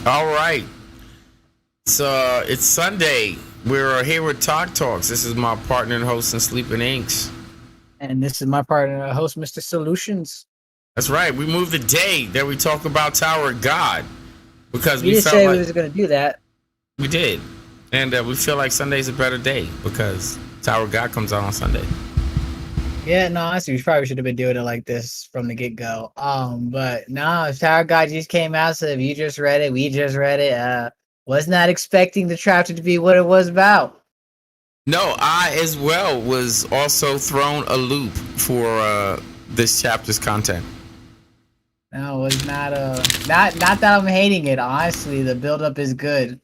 All right. So it's Sunday. We're here with Talk Talks. This is my partner and host in Sleeping Inks. And this is my partner, host, Mr. Soul-Lutions. That's right. We moved the day that we talk about Tower of God because We we did felt say like we was going to do that. we did, and we feel like Sunday's a better day because Tower of God comes out on Sunday. Yeah, no, honestly, we probably should have been doing it like this from the get-go. But no, Tower God just came out, so if you just read it, we just read it. Was not expecting the chapter to be what it was about. No, I as well was also thrown a loop for this chapter's content. No, it was not that I'm hating it. Honestly, the build-up is good.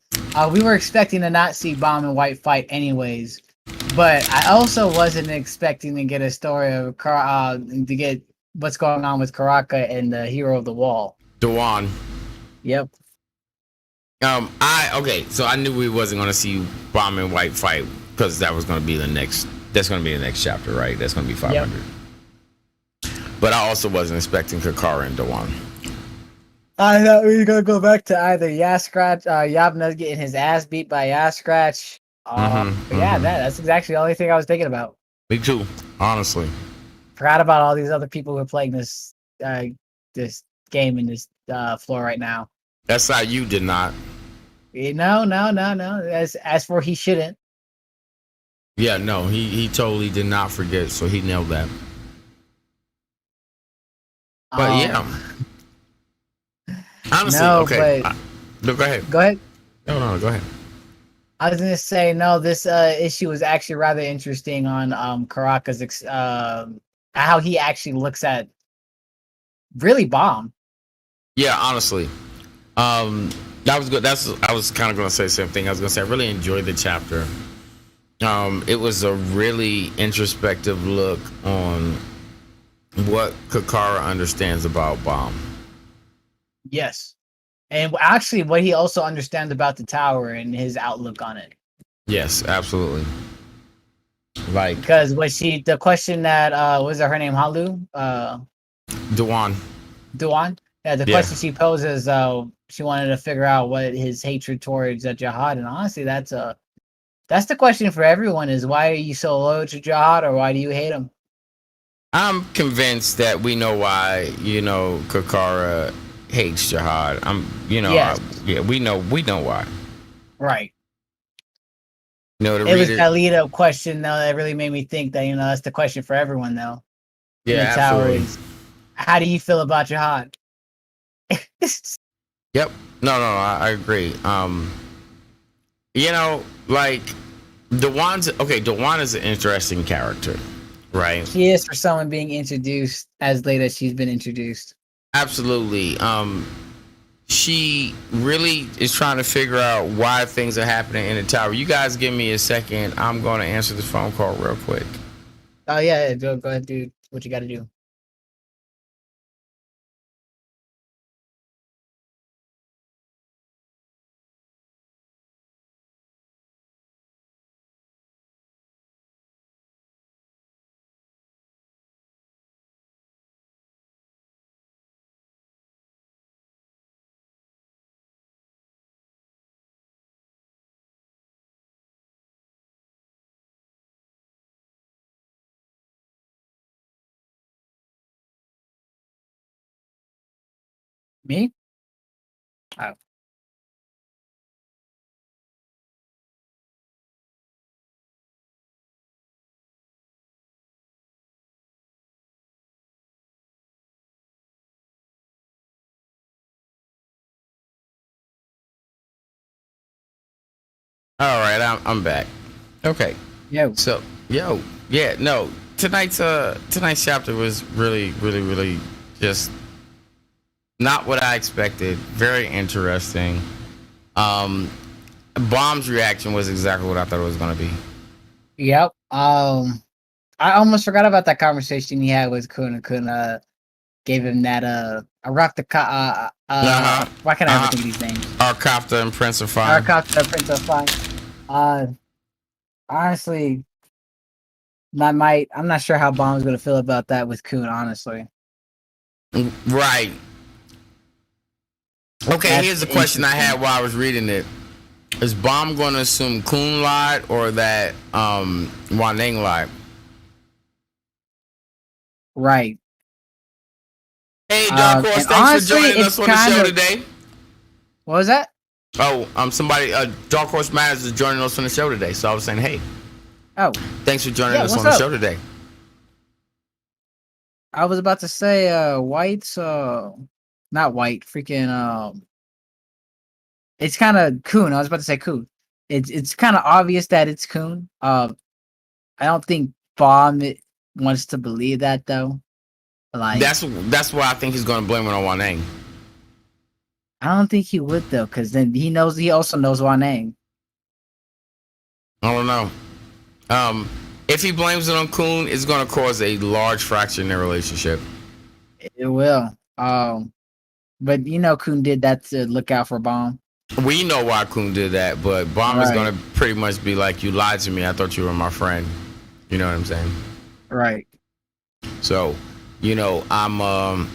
We were expecting to not see Bomb and White fight anyways. But I also wasn't expecting to get a story of to get what's going on with Karaka and the Hero of the Wall. Dewan. Yep. So I knew we wasn't gonna see Bomb and White fight because that was gonna be the next. That's gonna be the next chapter, right? That's gonna be 500. Yep. But I also wasn't expecting Kakara and Dewan. I thought we were gonna go back to either Yaskratch, Yabna getting his ass beat by Yaskratch. That's exactly the only thing I was thinking about. Me too, honestly. Forgot about all these other people who are playing this this game in this floor right now. That's how you did not. No. As for he shouldn't. Yeah, no, he totally did not forget, so he nailed that. But yeah. Honestly, no, okay. No, go ahead. Go ahead. No, go ahead. I was gonna say no. This issue was actually rather interesting on Karaka's how he actually looks at really Bomb. Yeah, honestly, that was good. I was kind of gonna say the same thing. I was gonna say I really enjoyed the chapter. It was a really introspective look on what Kakara understands about Bomb. Yes. And actually what he also understands about the tower and his outlook on it. Yes, absolutely. Like because the question that was her name Halu? Dewan. Yeah, the question she poses, she wanted to figure out what his hatred towards Jihad, and honestly that's the question for everyone is why are you so loyal to Jihad or why do you hate him? I'm convinced that we know why, Kakara hates Jihad. We know why. Right. It was that lead up question though that really made me think that that's the question for everyone though. Yeah, the absolutely. Tower is, how do you feel about Jihad? Yep. No, I agree. Like Dewan is an interesting character, right? She is for someone being introduced as late as she's been introduced. Absolutely. She really is trying to figure out why things are happening in the tower. You guys give me a second. I'm going to answer this phone call real quick. Oh yeah, go ahead, dude. What you got to do? Me? Oh. All right, I'm back. Okay. Yo. So, tonight's chapter was really, really, really just not what I expected. Very interesting. Bomb's reaction was exactly what I thought it was going to be. Yep. I almost forgot about that conversation he had with Kun. Kun gave him that why can't I ever think of these names? Arcopta and Prince of Fire. Arcopta and Prince of Fire. honestly, I'm not sure how Bomb's gonna feel about that with Kun. Honestly, Right. Okay, that's here's the question I interesting. had while I was reading it. Is Bomb going to assume Kun lied or that Waneng lied? Right. Hey, Dark Horse, And thanks for honestly, joining us it's on the kind show of today. what was that? Oh, somebody, Dark Horse Matters is joining us on the show today. So I was saying, hey, Oh, thanks for joining yeah. us What's on the up? show today. I was about to say, White's, not White, freaking, it's kind of Kun. I was about to say Kun. It's kind of obvious that it's Kun. I don't think Bomb wants to believe that though. Like, That's why I think he's going to blame it on Waneng. I don't think he would though, because then he also knows Waneng. I don't know. If he blames it on Kun, it's going to cause a large fracture in their relationship. It will. But Kun did that to look out for Bomb. We know why Kun did that, but Bomb is Right. going to pretty much be like, you lied to me. I thought you were my friend. You know what I'm saying? Right. So, I don't know.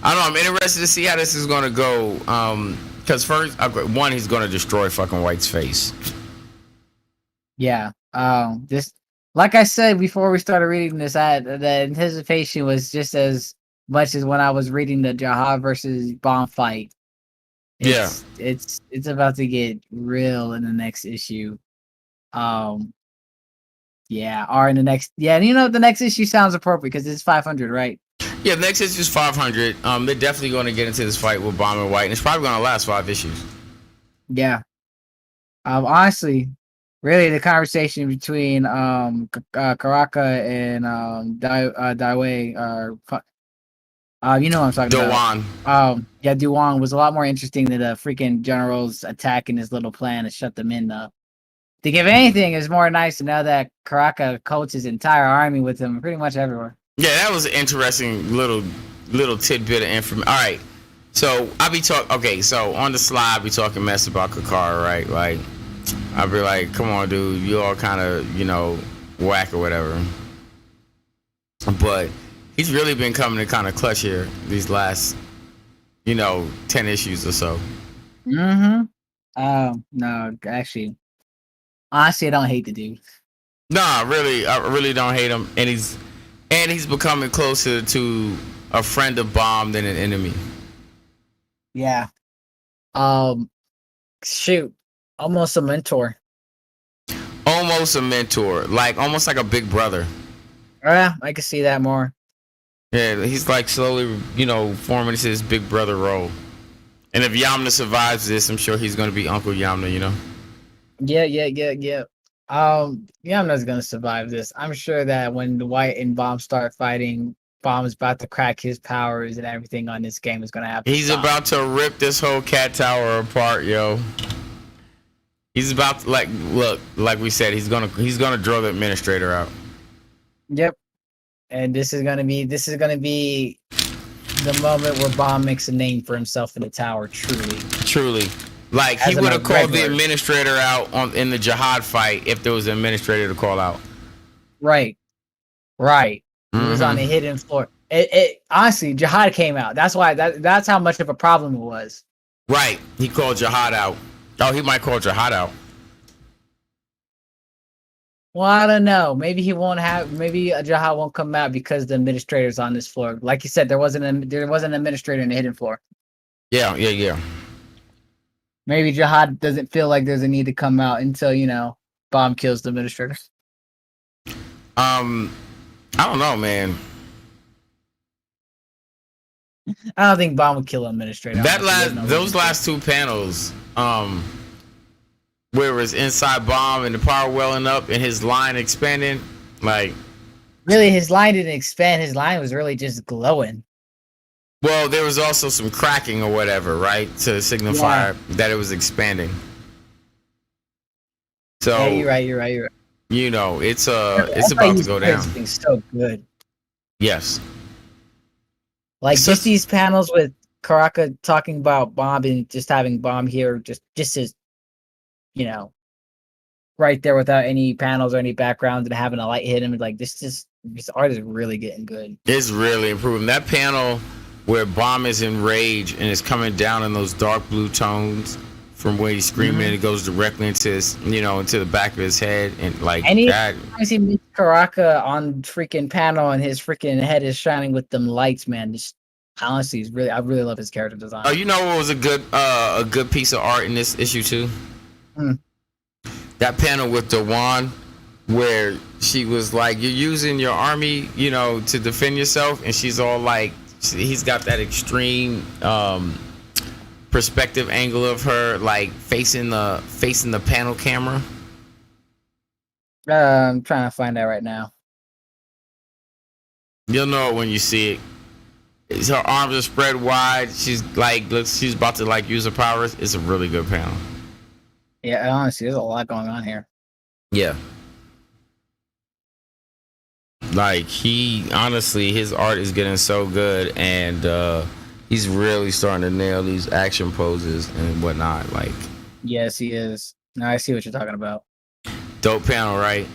I'm interested to see how this is going to go. Because first, one, he's going to destroy fucking White's face. Yeah. This, like I said before we started reading this, the anticipation was just as much as when I was reading the Jahad versus Bomb fight. Yeah. It's about to get real in the next issue. Um, yeah, or in the next, yeah, and the next issue sounds appropriate because it's 500, right? Yeah, the next issue is 500. They're definitely going to get into this fight with Bomb and White, and it's probably going to last 5 issues. Yeah. Honestly, really, the conversation between Karaka and Daiwei you know what I'm talking about. Dowan. Yeah, Duan was a lot more interesting than the freaking generals attacking his little plan to shut them in. Though, to give anything, is more nice to know that Karaka coached his entire army with him, pretty much everywhere. Yeah, that was an interesting little tidbit of information. All right, so I be talking. Okay, so on the slide, I be talking mess about Kakara, right? Like, I'll be like, come on, dude, you all kind of whack or whatever. But he's really been coming to kind of clutch here these last 10 issues or so. Mm-hmm. No, actually, honestly, I don't hate the dude. Nah, really, I really don't hate him, and he's becoming closer to a friend of Bomb than an enemy. Yeah. Shoot, almost a mentor. Almost a mentor, like almost like a big brother. Yeah, I can see that more. Yeah, he's like slowly, forming his big brother role. And if Yamna survives this, I'm sure he's gonna be Uncle Yamna. Yeah. Yeah, I'm not gonna survive this. I'm sure that when the White and Bomb start fighting, Bomb's about to crack his powers and everything on this game is gonna have to He's stop. about to rip this whole cat tower apart, yo. He's about to look, like we said, he's gonna draw the administrator out. Yep. And this is gonna be the moment where Bomb makes a name for himself in the tower, Truly. Like, he As an would have called the regular. administrator out in the Jihad fight if there was an administrator to call out. Right. He was on the hidden floor. It honestly, Jihad came out. That's why that's how much of a problem it was. Right. He called Jihad out. Oh, he might call Jihad out. Well, I don't know. Maybe Jihad won't come out because the administrator's on this floor. Like you said, there wasn't an administrator in the hidden floor. Yeah. Maybe Jihad doesn't feel like there's a need to come out until Bomb kills the administrator. I don't know, man. I don't think Bomb would kill an administrator. Those last two panels, where it was inside Bomb and the power welling up and his line expanding, like, really, his line didn't expand. His line was really just glowing. well, there was also some cracking or whatever, right, to signify that it was expanding. So yeah, you're right. It's about to go down. Everything's so good. Yes. Like just these panels with Karaka talking about Bomb and just having Bomb here, just as right there without any panels or any background and having a light hit him. Like this art is really getting good. It's really improving. That panel where Bomb is enraged and it's coming down in those dark blue tones from where he's screaming and it goes directly into his, into the back of his head and like that. I see Mitch Karaka on freaking panel and his freaking head is shining with them lights, man. Just honestly, I really love his character design. Oh, you know what was a good piece of art in this issue too? That panel with the wand where she was like, "You're using your army, to defend yourself," and she's all like, he's got that extreme perspective angle of her like facing the panel camera. I'm trying to find out right now. You'll know it when you see it. Her arms are spread wide. She's like, she's about to like use her powers. It's a really good panel. Yeah, honestly, there's a lot going on here. Yeah. Like his art is getting so good, and he's really starting to nail these action poses and whatnot. Like, yes, he is. Now I see what you're talking about. Dope panel, right?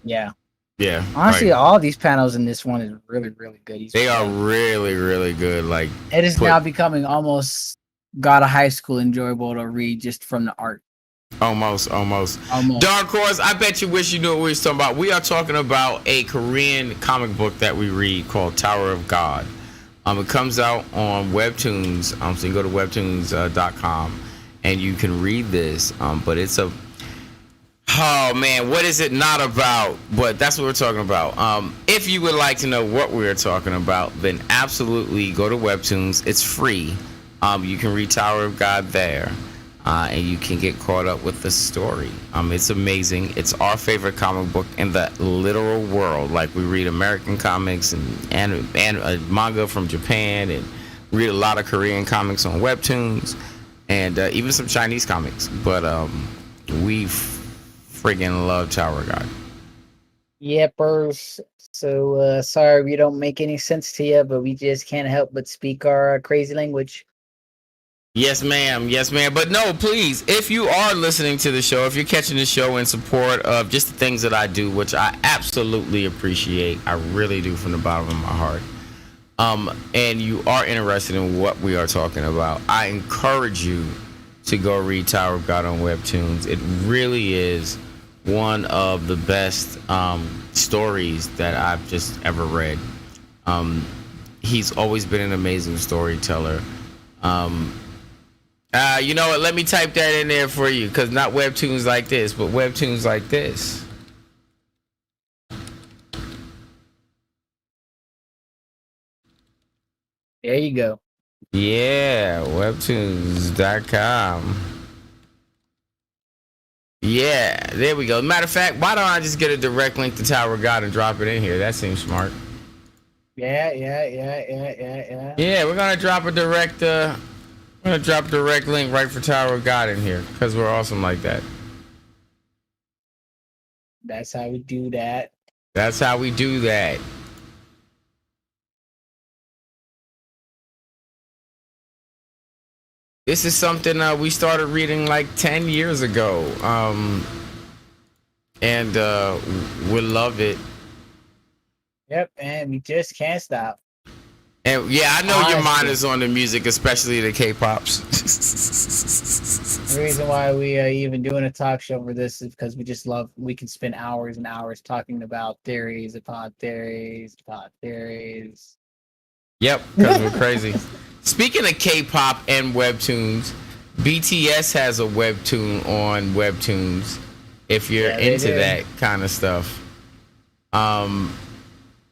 Yeah. Yeah. Honestly, all these panels in this one is really, really good. They are really, really good. Like, it is now becoming almost God of High School enjoyable to read just from the art. Almost. Dark Horse, I bet you wish you knew what we was talking about. We are talking about a Korean comic book that we read called Tower of God. It comes out on Webtoons. So you go to webtoons.com and you can read this. But it's oh man, what is it not about? But that's what we're talking about. If you would like to know what we're talking about, then absolutely go to Webtoons. It's free. You can read Tower of God there. And you can get caught up with the story. It's amazing. It's our favorite comic book in the literal world. Like, we read American comics and manga from Japan, and read a lot of Korean comics on Webtoons, and even some Chinese comics. But we friggin' love Tower of God. Yepers. So sorry we don't make any sense to you, but we just can't help but speak our crazy language. Yes, ma'am. But no, please, if you are listening to the show, if you're catching the show in support of just the things that I do, which I absolutely appreciate, I really do from the bottom of my heart, and you are interested in what we are talking about, I encourage you to go read Tower of God on Webtoons. It really is one of the best stories that I've just ever read. He's always been an amazing storyteller. You know what? Let me type that in there for you, because not Webtoons like this, but Webtoons like this. There you go. Yeah, webtoons.com. Yeah, there we go. Matter of fact, why don't I just get a direct link to Tower of God and drop it in here? That seems smart. Yeah. Yeah, we're gonna drop a direct link right for Tower of God in here, because we're awesome like that. That's how we do that. This is something we started reading like 10 years ago. And we love it. Yep, and we just can't stop. And yeah, I know your mind is on the music, especially the K-pops. The reason why we are even doing a talk show for this is because we can spend hours and hours talking about theories upon theories upon theories. Yep, because we're crazy. Speaking of K-pop and Webtoons, BTS has a Webtoon on Webtoons. If you're into that kind of stuff.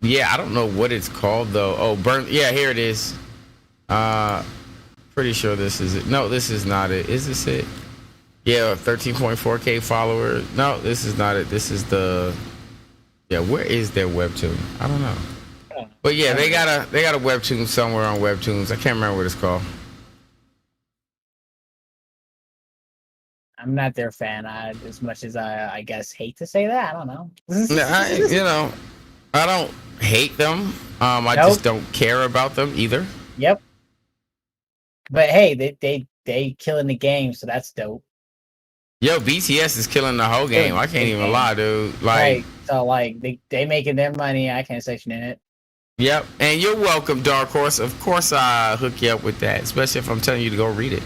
Yeah, I don't know what it's called though. Oh, yeah, here it is. Pretty sure this is it. No, this is not it. Is this it? Yeah, 13.4K followers. No, this is not it. This is where is their Webtoon? I don't know. But yeah, they got a Webtoon somewhere on Webtoons. I can't remember what it's called. I'm not their fan. As much as I guess hate to say that. I don't know. I don't hate them. I just don't care about them either. Yep. But hey, they killing the game, so that's dope. Yo, BTS is killing the whole game. I can't even lie, dude. Like, right. So like they making their money. I can't say shit in it. yep. And you're welcome, Dark Horse. Of course, I hook you up with that, especially if I'm telling you to go read it.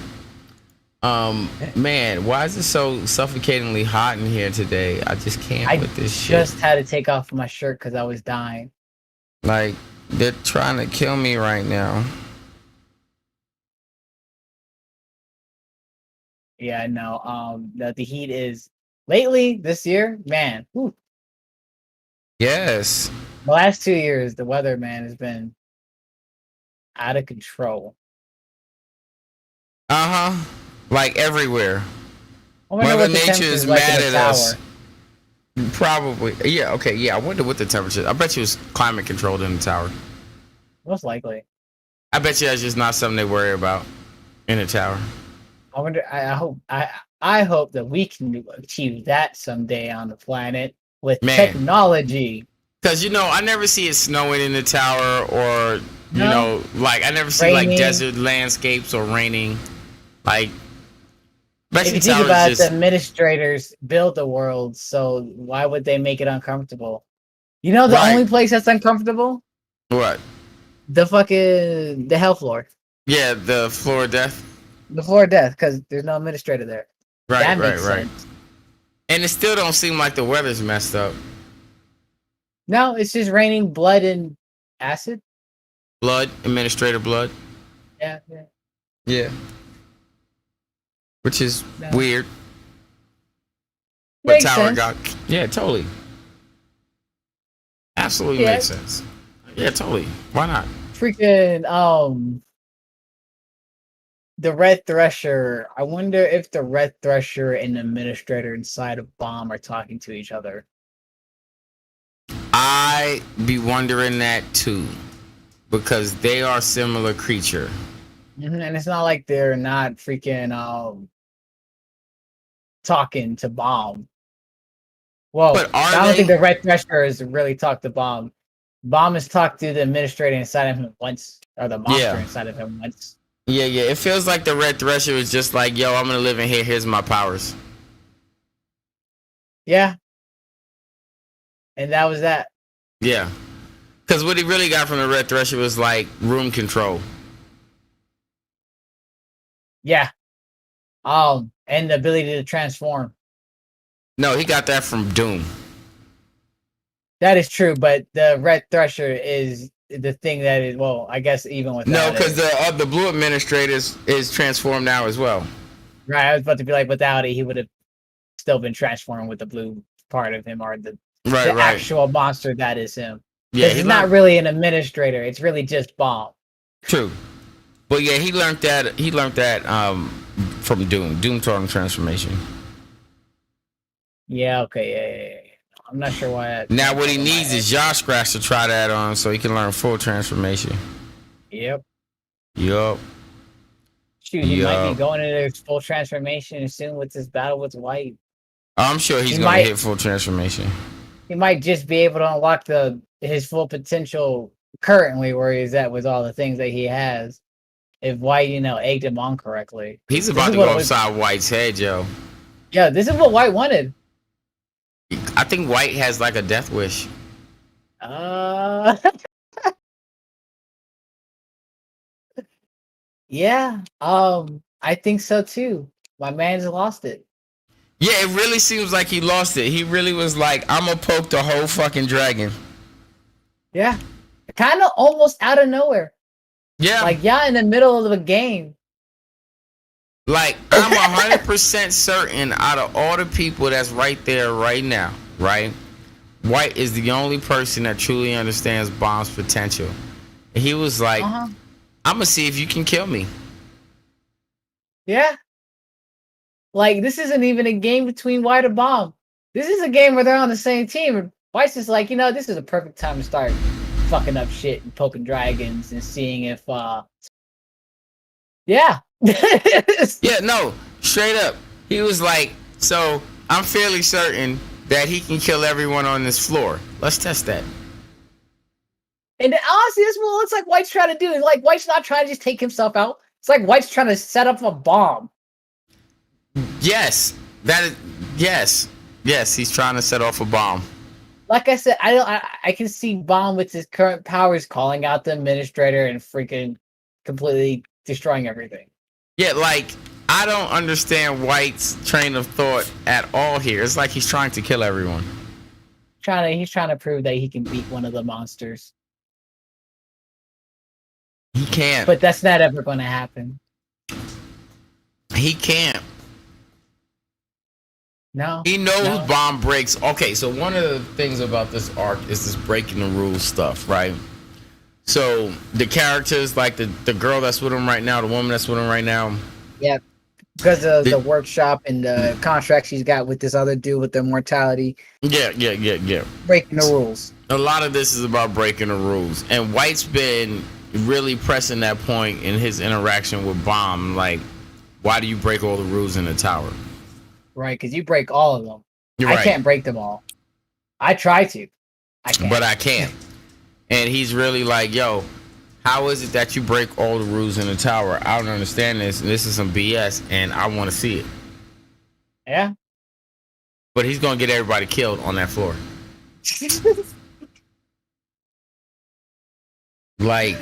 Man, why is it so suffocatingly hot in here today? I just can't with this shit. I just had to take off my shirt because I was dying. Like, they're trying to kill me right now. Yeah, no. The heat is lately this year, man. Whew, Yes. the last 2 years, the weather, man, has been out of control. Uh-huh. Like everywhere. I wonder Mother what the Nature temperature is is like in mad the at tower. us. Probably. Yeah, okay, yeah. I wonder what the temperature is. I bet you it's climate controlled in the tower. Most likely. I bet you that's just not something they worry about in the tower. I wonder. I hope that we can achieve that someday on the planet with Man. technology. Because, you know, I never see it snowing in the tower or, you No. know, like, I never see, Raining. like, desert landscapes or raining. Like, If you think about it, the administrators built the world, so why would they make it uncomfortable? You know the only place that's uncomfortable? What? The hell floor. Yeah, the floor of death. The floor of death, because there's no administrator there. Right, that makes sense. And it still don't seem like the weather's messed up. No, it's just raining blood and acid. Blood, administrator blood. Yeah. Yeah. Which is weird. Makes sense. Yeah, totally. Absolutely makes sense. Yeah, totally. Why not? Freaking the red thresher. I wonder if the red thresher and the administrator inside of Bomb are talking to each other. I be wondering that too, because they are similar creature. And it's not like they're not freaking talking to Bomb. Well, but I don't think the red thresher has really talked to Bomb. Bomb has talked to the administrator inside of him once, or the monster inside of him once. Yeah. It feels like the red thresher is just like, yo, I'm gonna live in here. Here's my powers. Yeah. And that was that. Yeah. Because what he really got from the red thresher was like room control. Yeah. And the ability to transform. No, he got that from Doom. That is true, but the red thresher is the thing that is, well, I guess even with no, because the blue administrator is transformed now as well. Right, I was about to be like, without it, he would have still been transformed with the blue part of him, or the actual monster that is him. Yeah, he's not really an administrator; it's really just Bomb. True, but yeah, he learned that from Doom. Doom taught him transformation. Yeah. Okay. Yeah. I'm not sure why. Now, what he needs is Josh Scratch to try that on, so he can learn full transformation. Yep. Shoot, he might be going into his full transformation soon with this battle with White. I'm sure he's gonna hit full transformation. He might just be able to unlock his full potential currently where he's at with all the things that he has. If White, egged him on correctly. He's about to go upside White's head, yo. Yeah, this is what White wanted. I think White has like a death wish. Yeah. I think so too. My man's lost it. Yeah, it really seems like he lost it. He really was like, I'm gonna poke the whole fucking dragon. Yeah. Kind of almost out of nowhere. Yeah. Like, in the middle of a game. Like, I'm 100% certain out of all the people that's right there right now, right? White is the only person that truly understands Bomb's potential. And he was like, I'm going to see if you can kill me. Yeah. Like, this isn't even a game between White and Bomb. This is a game where they're on the same team. And White's just like, this is a perfect time to start fucking up shit and poking dragons and seeing if, yeah. Yeah, no, straight up. He was like, so I'm fairly certain that he can kill everyone on this floor. Let's test that. And honestly, this is what it looks like White's trying to do. It's like White's not trying to just take himself out. It's like White's trying to set up a bomb. Yes, That is yes. He's trying to set off a bomb. Like I said, I can see Bomb with his current powers calling out the administrator and freaking completely destroying everything. Yeah, like I don't understand White's train of thought at all here. It's like he's trying to kill everyone. He's trying to prove that he can beat one of the monsters. He can't. But that's not ever going to happen. He can't. No. He knows Bomb breaks. Okay, so one of the things about this arc is this breaking the rules stuff, right? So the characters, like the girl that's with him right now, the woman that's with him right now. Yeah, because of the workshop and the contract she's got with this other dude with the immortality. Yeah. Breaking the rules. A lot of this is about breaking the rules. And White's been really pressing that point in his interaction with Bomb. Like, why do you break all the rules in the tower? Right, because you break all of them. You're I right. can't break them all. I try to. I can't. But I can't. And he's really like, yo, how is it that you break all the rules in the tower? I don't understand this. And this is some BS, and I want to see it. Yeah. But he's going to get everybody killed on that floor. Like,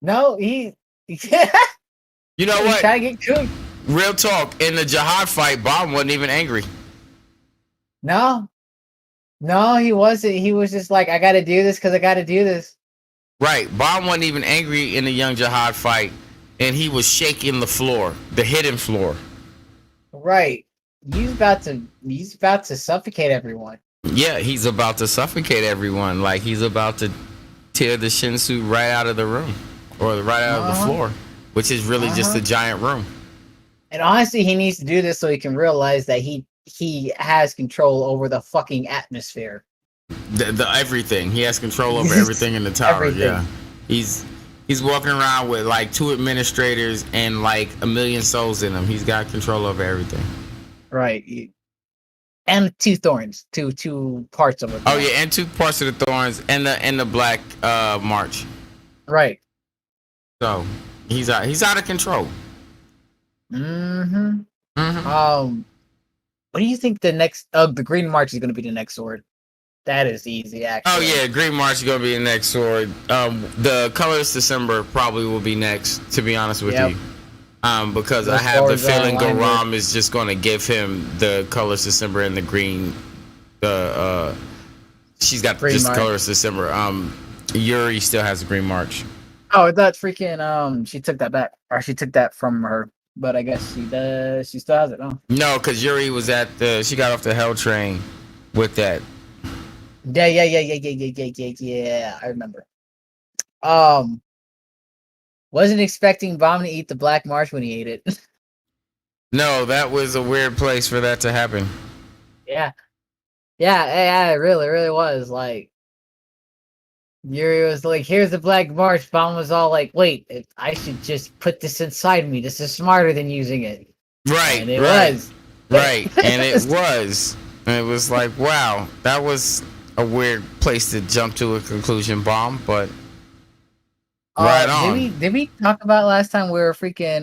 no, he you know what? Trying to get cooked. Real talk. In the jihad fight, Bomb wasn't even angry. No, he wasn't. He was just like, I got to do this because I got to do this. Right. Bomb wasn't even angry in the young jihad fight, and he was shaking the floor, the hidden floor. Right. He's about to suffocate everyone. Yeah, he's about to suffocate everyone. Like, he's about to tear the Shinsu right out of the room, or right out of the floor, which is really just a giant room. And honestly, he needs to do this so he can realize that he has control over the fucking atmosphere. The everything. He has control over everything in the tower. Everything. Yeah. He's walking around with like 2 administrators and like 1 million souls in him. He's got control over everything. Right. And 2 thorns, two parts of it. Oh yeah, and 2 parts of the thorns and the black march. Right. So he's out of control. Mm-hmm. What do you think the next the green march is going to be the next sword? That is easy, actually. Oh yeah, green march is gonna be the next sword. The colors December probably will be next. To be honest with you, because I have the feeling Garam is just gonna give him the colors December and the green. She's got green just march. Colors December. Yuri still has a green march. Oh, I thought freaking she took that back, or she took that from her. But I guess she does. She still has it, huh? No, because Yuri was she got off the hell train with that. Yeah. I remember. Wasn't expecting Bomb to eat the black marsh when he ate it. No, that was a weird place for that to happen. Yeah, it really was. Like, Yuri was like, "Here's the black marsh." Bomb was all like, "Wait, I should just put this inside me. This is smarter than using it." Right. And it was. Right, and it was. And it was like, wow, that was a weird place to jump to a conclusion, Bomb, but right on. Did we talk about last time we were freaking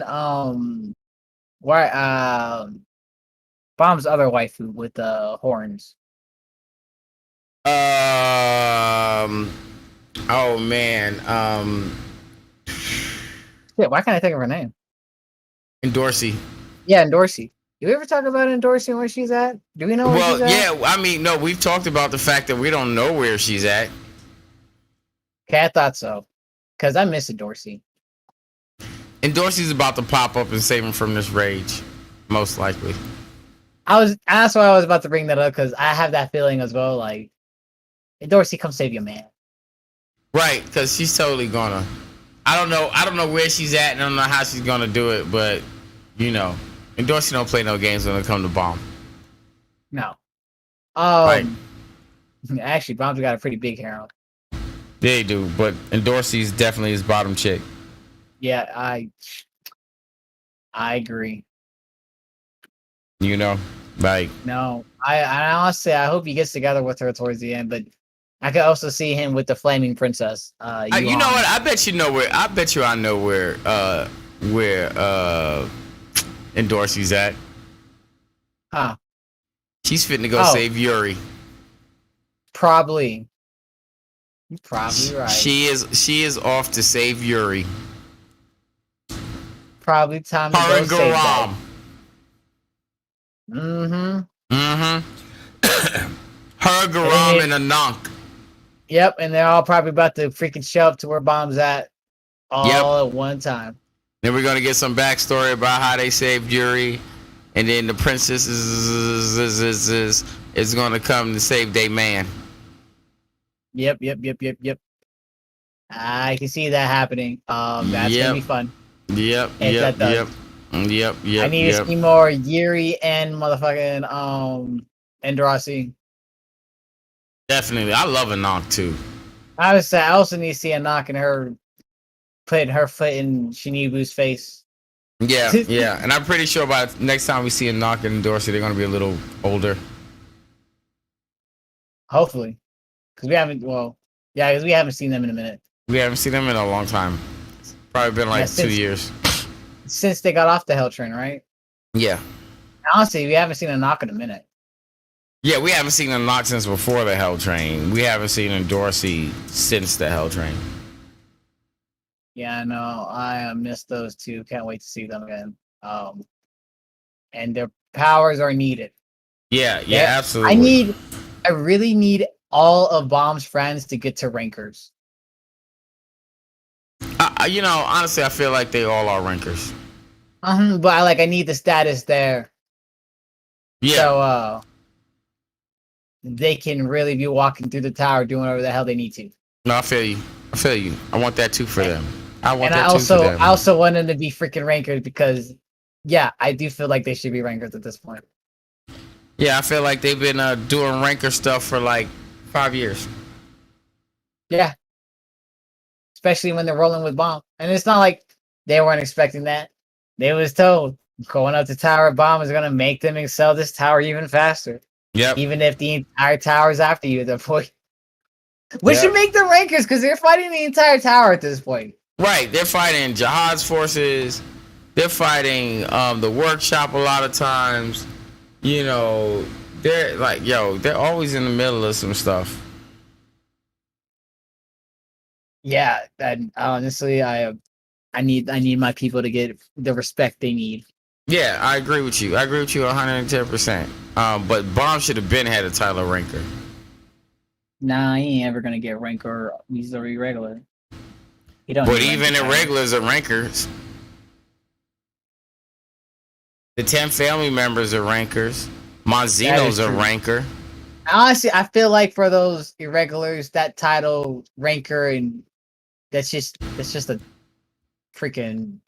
Bomb's other waifu with the horns? Oh man. Shit, why can't I think of her name? Dorsey. Yeah, Dorsey. Do we ever talk about Dorsey and where she's at? Do we know where she's at? Yeah, I mean, no, we've talked about the fact that we don't know where she's at. Okay, I thought so. Because I miss Dorsey. And Dorsey's about to pop up and save him from this rage. Most likely. That's why I was about to bring that up, because I have that feeling as well, like, hey, Dorsey, come save your man. Right, because she's totally gonna. I don't know where she's at, and I don't know how she's gonna do it, but you know. And Dorsey don't play no games when it comes to Bomb. No. Right. Actually, Bomb's got a pretty big hair on. They do, but Dorsey's definitely his bottom chick. Yeah, I agree. You know, like no, I honestly I hope he gets together with her towards the end, but I could also see him with the flaming princess. You know what? I bet you know where. I bet you I know where and Dorsey's at. Huh. She's fitting to go Oh. save Yuri. Probably. You're probably right. She is off to save Yuri. Probably time to Her go and save that. Garam. Her, Garam, and Ankh. Yep, and they're all probably about to freaking show up to where Bomb's at all at one time. Then we're gonna get some backstory about how they saved Yuri, and then the princess is gonna come to save their man. Yep. I can see that happening. That's gonna be fun. Yep. I need to see more Yuri and motherfucking Andrasi. Definitely, I love Ankh too. I also need to see Ankh and her putting her foot in Shinibu's face. Yeah, and I'm pretty sure by next time we see Ankh and Dorsey, they're gonna be a little older. Hopefully, because we haven't. Well, yeah, because we haven't seen them in a minute. We haven't seen them in a long time. Probably been like 2 years since they got off the Hell Train, right? Yeah. Honestly, we haven't seen Ankh in a minute. Yeah, we haven't seen Ankh since before the Hell Train. We haven't seen Dorsey since the Hell Train. Yeah, no, I missed those two. Can't wait to see them again. And their powers are needed. Yeah, absolutely. I really need all of Bomb's friends to get to rankers. Honestly, I feel like they all are rankers. But I need the status there. Yeah. So they can really be walking through the tower doing whatever the hell they need to. No, I feel you. I want that too for them. I also want them to be freaking rankers because, yeah, I do feel like they should be rankers at this point. Yeah, I feel like they've been doing ranker stuff for like 5 years. Yeah. Especially when they're rolling with Bomb. And it's not like they weren't expecting that. They was told going up the tower Bomb is going to make them excel this tower even faster. Yep. Even if the entire tower is after you at that point. We should make them rankers because they're fighting the entire tower at this point. Right. They're fighting Jihad's forces. They're fighting the workshop a lot of times. They're like, they're always in the middle of some stuff. Yeah, and honestly, I need my people to get the respect they need. Yeah, I agree with you. 110%. But Bomb should have been had a title ranker. Nah, he ain't ever gonna get ranker. He's a irregular. He don't. But even irregulars are rankers. The 10 family members are rankers. Monzino's a ranker. Honestly, I feel like for those irregulars, that title ranker and that's just a freaking.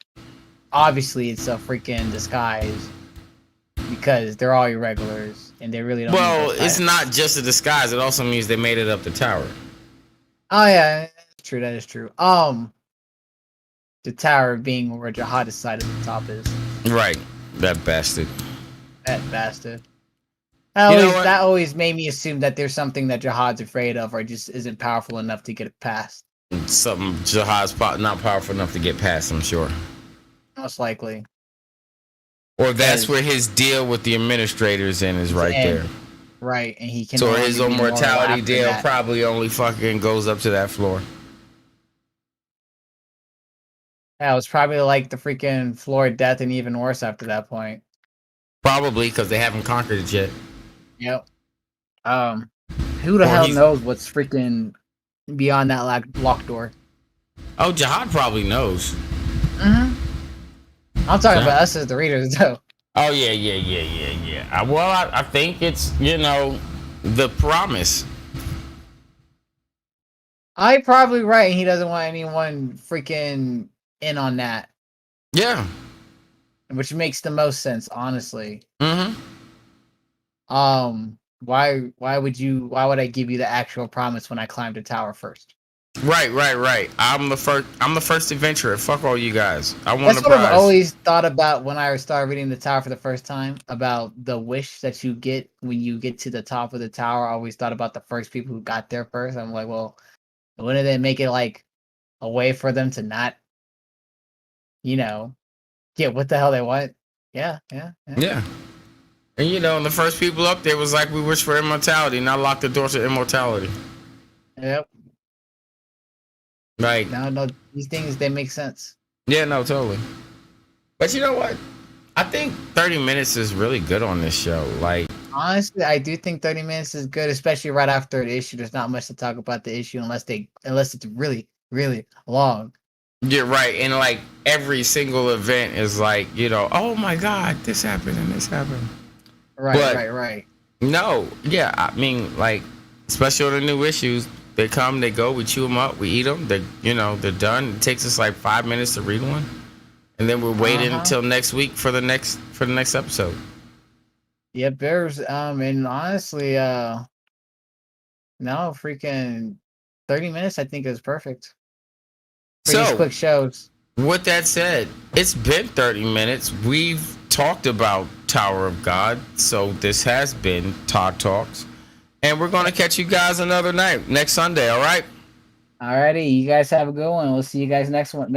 Obviously, it's a freaking disguise because they're all irregulars and they really don't. Well, it's not just a disguise; it also means they made it up the tower. Oh yeah, that's true. That is true. The tower being where Jihad's side of the top is. Right, that bastard. That always made me assume that there's something that Jihad's afraid of, or just isn't powerful enough to get it past. Something Jihad's not powerful enough to get past, I'm sure. Most likely. Or that's where his deal with the administrators is right there. Right, and he can. So his immortality deal probably only fucking goes up to that floor. Yeah, it was probably like the freaking floor of death and even worse after that point. Probably because they haven't conquered it yet. Yep. Who the hell knows what's freaking beyond that locked door? Oh, Jihad probably knows. I'm talking about us as the readers, though. Oh, yeah. Well, I think it's, the promise. I'm probably right. He doesn't want anyone freaking in on that. Yeah. Which makes the most sense, honestly. Mm-hmm. Why would I give you the actual promise when I climbed the tower first? Right. I'm the first adventurer. Fuck all you guys. I want That's what I've always thought about when I started reading the tower for the first time, about the wish that you get when you get to the top of the tower. I always thought about the first people who got there first. I'm like, well, wouldn't they make it like a way for them to not, get what the hell they want? Yeah. Yeah. And you know, the first people up there was like, we wish for immortality, and I locked the door to immortality. Yep. Like, No, these things they make sense. yeah, no, totally. But you know what? I think 30 minutes is really good on this show. Like, Honestly, I do think 30 minutes is good, especially right after the issue. There's not much to talk about the issue unless it's really, really long. you're right. And like every single event is like, you know, oh my God, this happened and this happened. Right. No, yeah, I mean, like, especially on the new issues, they come, they go, we chew them up, we eat them. They're done. It takes us like 5 minutes to read one, and then we're waiting until next week for the next episode. Yep, there's and honestly, no, freaking 30 minutes I think is perfect for these quick shows. With that said, it's been 30 minutes. We've talked about Tower of God, so this has been Talk Talks, and we're gonna catch you guys another night next Sunday. All right. Alrighty, you guys have a good one. We'll see you guys next time.